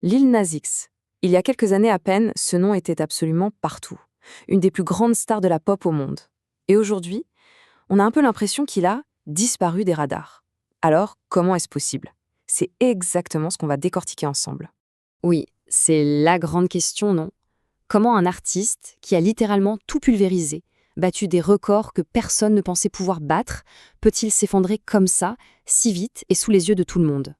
Lil Nas X. Il y a quelques années à peine, ce nom était absolument partout. Une des plus grandes stars de la pop au monde. Et aujourd'hui, on a un peu l'impression qu'il a disparu des radars. Alors, comment est-ce possible? C'est exactement ce qu'on va décortiquer ensemble. Oui, c'est la grande question, non? Comment un artiste, qui a littéralement tout pulvérisé, battu des records que personne ne pensait pouvoir battre, peut-il s'effondrer comme ça, si vite et sous les yeux de tout le monde?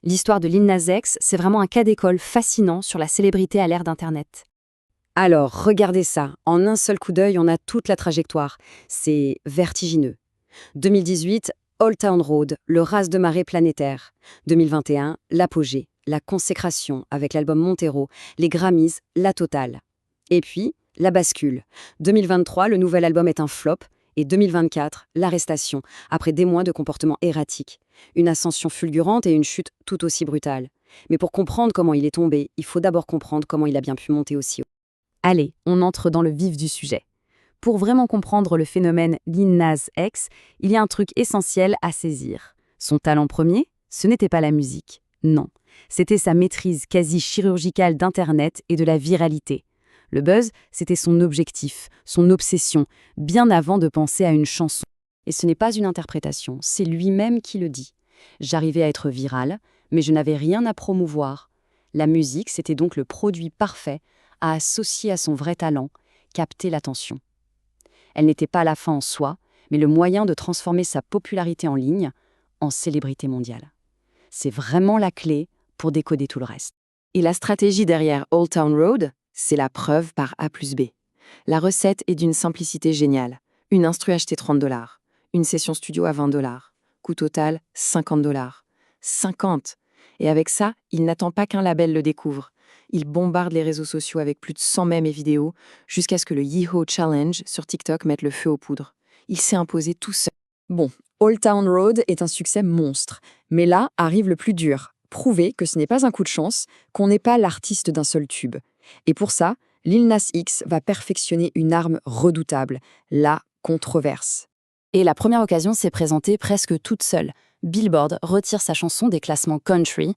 L'histoire de Lil Nas X, c'est vraiment un cas d'école fascinant sur la célébrité à l'ère d'Internet. Alors, regardez ça. En un seul coup d'œil, on a toute la trajectoire. C'est vertigineux. 2018, Old Town Road, le raz de marée planétaire. 2021, l'apogée, la consécration avec l'album Montero, les Grammys, la totale. Et puis, la bascule. 2023, le nouvel album est un flop. Et 2024, l'arrestation, après des mois de comportements erratiques. Une ascension fulgurante et une chute tout aussi brutale. Mais pour comprendre comment il est tombé, il faut d'abord comprendre comment il a bien pu monter aussi haut. Allez, on entre dans le vif du sujet. Pour vraiment comprendre le phénomène Lil Nas X, il y a un truc essentiel à saisir. Son talent premier, ce n'était pas la musique. Non, c'était sa maîtrise quasi chirurgicale d'Internet et de la viralité. Le buzz, c'était son objectif, son obsession, bien avant de penser à une chanson. Et ce n'est pas une interprétation, c'est lui-même qui le dit. J'arrivais à être viral, mais je n'avais rien à promouvoir. La musique, c'était donc le produit parfait à associer à son vrai talent, capter l'attention. Elle n'était pas la fin en soi, mais le moyen de transformer sa popularité en ligne en célébrité mondiale. C'est vraiment la clé pour décoder tout le reste. Et la stratégie derrière Old Town Road, c'est la preuve par A plus B. La recette est d'une simplicité géniale. Une instru achetée $30, une session studio à $20, coût total $50. 50. Et avec ça, il n'attend pas qu'un label le découvre. Il bombarde les réseaux sociaux avec plus de 100 mèmes et vidéos, jusqu'à ce que le Yeehaw Challenge sur TikTok mette le feu aux poudres. Il s'est imposé tout seul. Bon, Old Town Road est un succès monstre. Mais là arrive le plus dur. Prouver que ce n'est pas un coup de chance, qu'on n'est pas l'artiste d'un seul tube. Et pour ça, Lil Nas X va perfectionner une arme redoutable, la controverse. Et la première occasion s'est présentée presque toute seule. Billboard retire sa chanson des classements country,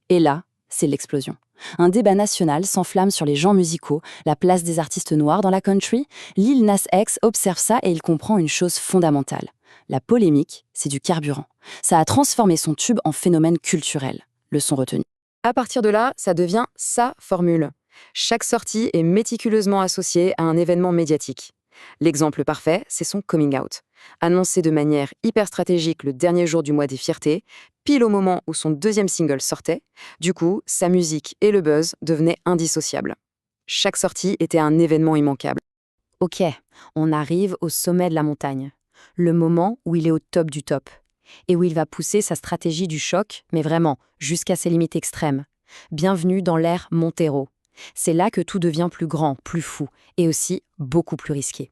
et là, c'est l'explosion. Un débat national s'enflamme sur les genres musicaux, la place des artistes noirs dans la country. Lil Nas X observe ça et il comprend une chose fondamentale. La polémique, c'est du carburant. Ça a transformé son tube en phénomène culturel. Leçon retenue. À partir de là, ça devient sa formule. Chaque sortie est méticuleusement associée à un événement médiatique. L'exemple parfait, c'est son coming out. Annoncé de manière hyper stratégique le dernier jour du mois des fiertés, pile au moment où son deuxième single sortait, du coup, sa musique et le buzz devenaient indissociables. Chaque sortie était un événement immanquable. Ok, on arrive au sommet de la montagne. Le moment où il est au top du top. Et où il va pousser sa stratégie du choc, mais vraiment, jusqu'à ses limites extrêmes. Bienvenue dans l'ère Montero. C'est là que tout devient plus grand, plus fou, et aussi beaucoup plus risqué.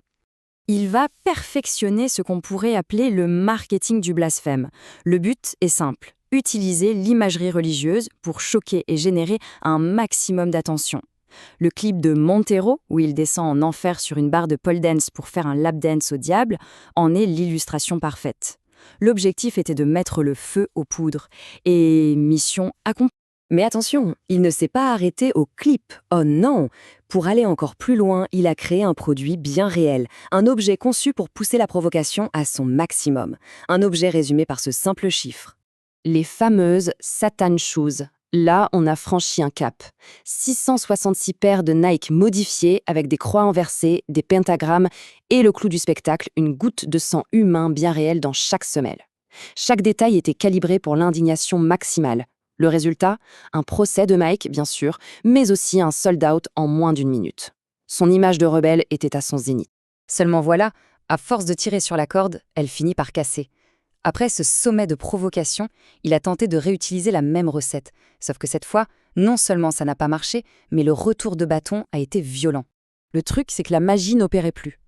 Il va perfectionner ce qu'on pourrait appeler le marketing du blasphème. Le but est simple, utiliser l'imagerie religieuse pour choquer et générer un maximum d'attention. Le clip de Montero, où il descend en enfer sur une barre de pole dance pour faire un lap dance au diable, en est l'illustration parfaite. L'objectif était de mettre le feu aux poudres. Et mission accomplie. Mais attention, il ne s'est pas arrêté au clip. Oh non! Pour aller encore plus loin, il a créé un produit bien réel, un objet conçu pour pousser la provocation à son maximum. Un objet résumé par ce simple chiffre. Les fameuses Satan Shoes. Là, on a franchi un cap. 666 paires de Nike modifiées avec des croix inversées, des pentagrammes et le clou du spectacle, une goutte de sang humain bien réelle dans chaque semelle. Chaque détail était calibré pour l'indignation maximale. Le résultat, un procès de Mike, bien sûr, mais aussi un sold-out en moins d'une minute. Son image de rebelle était à son zénith. Seulement voilà, à force de tirer sur la corde, elle finit par casser. Après ce sommet de provocation, il a tenté de réutiliser la même recette. Sauf que cette fois, non seulement ça n'a pas marché, mais le retour de bâton a été violent. Le truc, c'est que la magie n'opérait plus.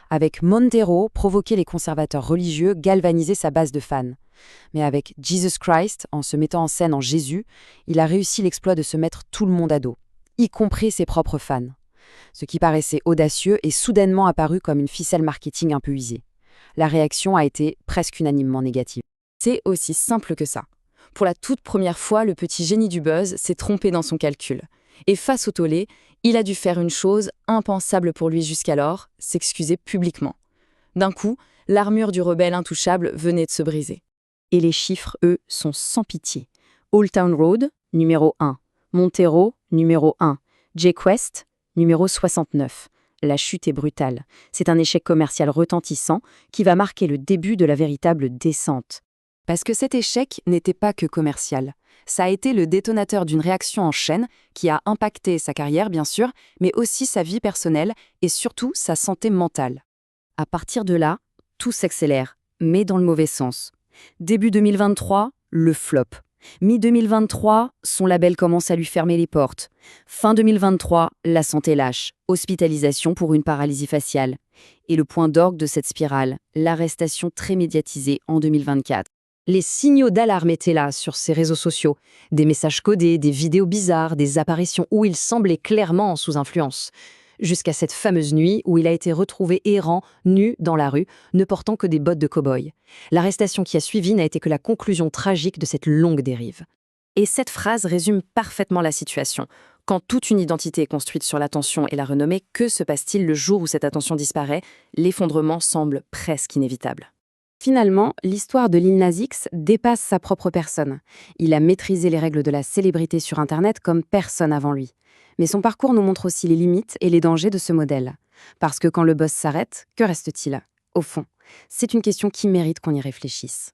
Avec Montero, provoquer les conservateurs religieux, galvaniser sa base de fans. Mais avec Jesus Christ, en se mettant en scène en Jésus, il a réussi l'exploit de se mettre tout le monde à dos, y compris ses propres fans. Ce qui paraissait audacieux est soudainement apparu comme une ficelle marketing un peu usée. La réaction a été presque unanimement négative. C'est aussi simple que ça. Pour la toute première fois, le petit génie du buzz s'est trompé dans son calcul. Et face au tollé, il a dû faire une chose impensable pour lui jusqu'alors, s'excuser publiquement. D'un coup, l'armure du rebelle intouchable venait de se briser. Et les chiffres, eux, sont sans pitié. Old Town Road, numéro 1. Montero, numéro 1. J-Quest, numéro 69. La chute est brutale. C'est un échec commercial retentissant qui va marquer le début de la véritable descente. Parce que cet échec n'était pas que commercial. Ça a été le détonateur d'une réaction en chaîne qui a impacté sa carrière, bien sûr, mais aussi sa vie personnelle et surtout sa santé mentale. À partir de là, tout s'accélère, mais dans le mauvais sens. Début 2023, le flop. Mi-2023, son label commence à lui fermer les portes. Fin 2023, la santé lâche, hospitalisation pour une paralysie faciale. Et le point d'orgue de cette spirale, l'arrestation très médiatisée en 2024. Les signaux d'alarme étaient là sur ses réseaux sociaux. Des messages codés, des vidéos bizarres, des apparitions où il semblait clairement sous influence. Jusqu'à cette fameuse nuit où il a été retrouvé errant, nu, dans la rue, ne portant que des bottes de cow-boy. L'arrestation qui a suivi n'a été que la conclusion tragique de cette longue dérive. Et cette phrase résume parfaitement la situation. Quand toute une identité est construite sur l'attention et la renommée, que se passe-t-il le jour où cette attention disparaît? L'effondrement semble presque inévitable. Finalement, l'histoire de Lil Nas X dépasse sa propre personne. Il a maîtrisé les règles de la célébrité sur Internet comme personne avant lui. Mais son parcours nous montre aussi les limites et les dangers de ce modèle. Parce que quand le buzz s'arrête, que reste-t-il? Au fond, c'est une question qui mérite qu'on y réfléchisse.